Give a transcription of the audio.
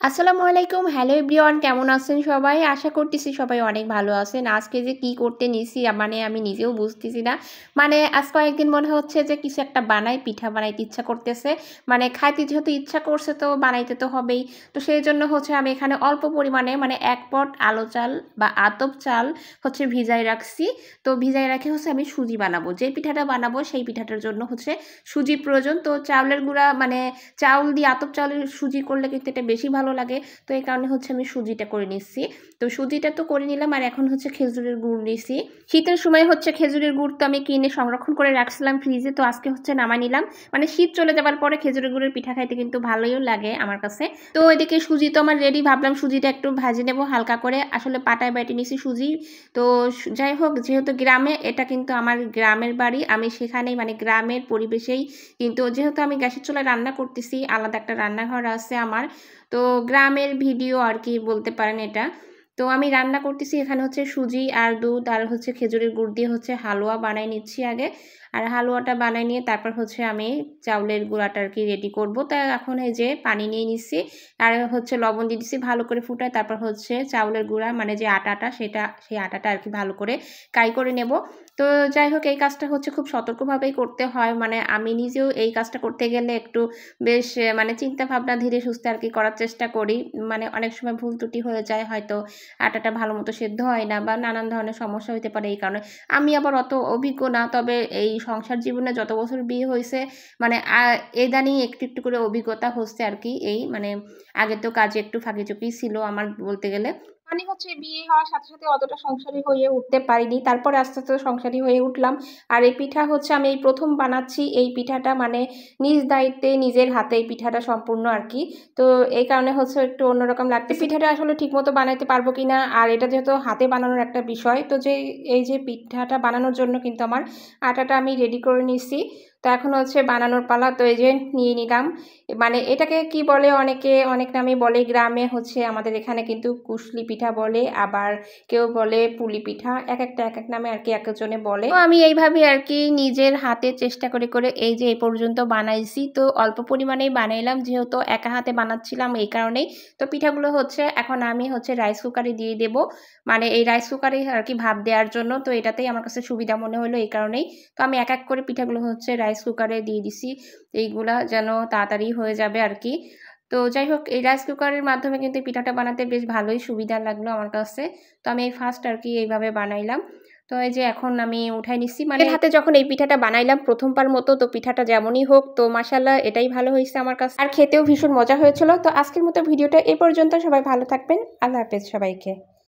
আসসালামু আলাইকুম। Hello everyone, কেমন আছেন সবাই? আশা করতেছি সবাই অনেক ভালো আছেন। আজকে যে কি করতে নিছি মানে আমি নিজেও বুঝতেছি না। মানে আজ কয়েকদিন মনে হচ্ছে যে কিছু একটা বানাই, পিঠা বানাইতে ইচ্ছা করতেছে। মানে খাইতে যেহেতু ইচ্ছা করছে তো বানাইতে তো হবেই। তো সেইজন্য হচ্ছে আমি এখানে অল্প পরিমাণে মানে ১ পট আলো চাল বা আতপ চাল হচ্ছে ভিজায় রাখছি। তো ভিজায় রাখে হচ্ছে আমি সুজি বানাবো। যে পিঠাটা বানাবো সেই পিঠাটার জন্য হচ্ছে সুজি প্রয়োজন। তো চাউলের গুঁড়া মানে চাউল দিয়ে আতপ চাউলের সুজি করলে কিন্তু এটা বেশি ভালো লাগে। তো এই কারণে হচ্ছে আমি সুজিটা করে নিচ্ছি। তো সুজিটা তো করে নিলাম, আর এখন হচ্ছে খেজুরের গুড় নিছি। শীতের সময় হচ্ছে খেজুরের গুড় তো আমি কিনে সংরক্ষণ করে রাখছিলাম ফ্রিজে, তো আজকে হচ্ছে নামাই নিলাম। মানে শীত চলে যাবার পরে খেজুরের গুড়ের পিঠা খাইতে কিন্তু ভালোই লাগে আমার কাছে। তো এদিকে সুজি তো আমার রেডি, ভাবলাম সুজিটা একটু ভাজে নেব হালকা করে। আসলে পাটায় বেটে নিছি সুজি। তো যাই হোক, যেহেতু গ্রামে, এটা কিন্তু আমার গ্রামের বাড়ি, আমি সেখানেই মানে গ্রামের পরিবেশেই কিন্তু, যেহেতু আমি গ্যাসের চুলায় রান্না করতেছি, আলাদা একটা রান্নাঘর আছে আমার। তো গ্রামের ভিডিও আর কি বলতে পারেন এটা। তো আমি রান্না করতেছি এখানে হচ্ছে সুজি আর দুধ আর হচ্ছে খেজুরের গুড় দিয়ে হচ্ছে হালুয়া বানাই নিচ্ছি আগে। আর হালুয়াটা বানাই নিয়ে তারপর হচ্ছে আমি চাউলের গুঁড়াটা আর কি রেডি করব। তা এখন এই যে পানি নিয়ে নিচ্ছি আর হচ্ছে লবণ দিয়ে দিচ্ছি ভালো করে ফুটায়। তারপর হচ্ছে চাউলের গুঁড়া মানে যে আটাটা, সেই আটাটা আর কি ভালো করে কাই করে নেব। তো যাই হোক, এই কাজটা হচ্ছে খুব সতর্কভাবেই করতে হয়। মানে আমি নিজেও এই কাজটা করতে গেলে একটু বেশ মানে চিন্তা ভাবনা ধীরে সুস্থে আর কি করার চেষ্টা করি। মানে অনেক সময় ভুল ত্রুটি হয়ে যায়, হয়তো আটাটা ভালো মতো সেদ্ধ হয় না বা নানান ধরনের সমস্যা হতে পারে এই কারণে। আমি আবার অত অভিজ্ঞ না, তবে এই সংসার জীবনে যত বছর বিয়ে হয়েছে মানে ইদানিং একটু একটু করে অভিজ্ঞতা হচ্ছে আর কি। এই মানে আগে তো কাজে একটু ফাঁকিঝুঁকি ছিল আমার বলতে গেলে। মানে হচ্ছে বিয়ে হওয়ার সাথে সাথে অতটা সংসারী হয়ে উঠতে পারিনি, তারপরে আস্তে আস্তে সংসারী হয়ে উঠলাম। আর এই পিঠা হচ্ছে আমি এই প্রথম বানাচ্ছি এই পিঠাটা, মানে নিজ দায়িত্বে নিজের হাতে এই পিঠাটা সম্পূর্ণ আর কি। তো এই কারণে হচ্ছে একটু অন্যরকম লাগছে। পিঠাটা আসলে ঠিকমতো বানাইতে পারবো কিনা, আর এটা যেহেতু হাতে বানানোর একটা বিষয়, তো যে এই যে পিঠাটা বানানোর জন্য কিন্তু আমার আটাটা আমি রেডি করে নিচ্ছি। তো এখন হচ্ছে বানানোর পালা। তো এই যে নিয়ে নিলাম, মানে এটাকে কি বলে, অনেকে অনেক নামে বলে। গ্রামে হচ্ছে আমাদের এখানে কিন্তু কুশলি পিঠা বলে, আবার কেউ বলে পুলি পিঠা, এক একটা এক এক নামে আর কি এক একজনে বলে। তো আমি এইভাবে আর কি নিজের হাতে চেষ্টা করে করে এই যে এই পর্যন্ত বানাইছি। তো অল্প পরিমাণেই বানাইলাম, যেহেতু একা হাতে বানাচ্ছিলাম এই কারণেই। তো পিঠাগুলো হচ্ছে এখন আমি হচ্ছে রাইস কুকারে দিয়ে দেব, মানে এই রাইস কুকারে আর কি ভাপ দেওয়ার জন্য। তো এটাতেই আমার কাছে সুবিধা মনে হলো এই কারণেই। তো আমি এক এক করে পিঠাগুলো হচ্ছে রাইস কুকারে দিয়ে দিছি, এইগুলা যেন তাড়াতাড়ি হয়ে যাবে আর কি। তো যাই হোক, এই রাইস কুকারের মাধ্যমে কিন্তু পিঠাটা বানাতে বেশ ভালোই সুবিধা লাগলো আমার কাছে। তো আমি এই ফার্স্ট আর কি এইভাবে বানাইলাম। তো এই যে এখন আমি উঠাই নিচ্ছি, মানে হাতে যখন এই পিঠাটা বানাইলাম প্রথমবার মতো, তো পিঠাটা যেমনই হোক তো মাশাআল্লাহ এটাই ভালো হয়েছে আমার কাছে, আর খেতেও ভীষণ মজা হয়েছিল। তো আজকের মতো ভিডিওটা এই পর্যন্ত। সবাই ভালো থাকবেন, আল্লাহ হাফেজ সবাইকে।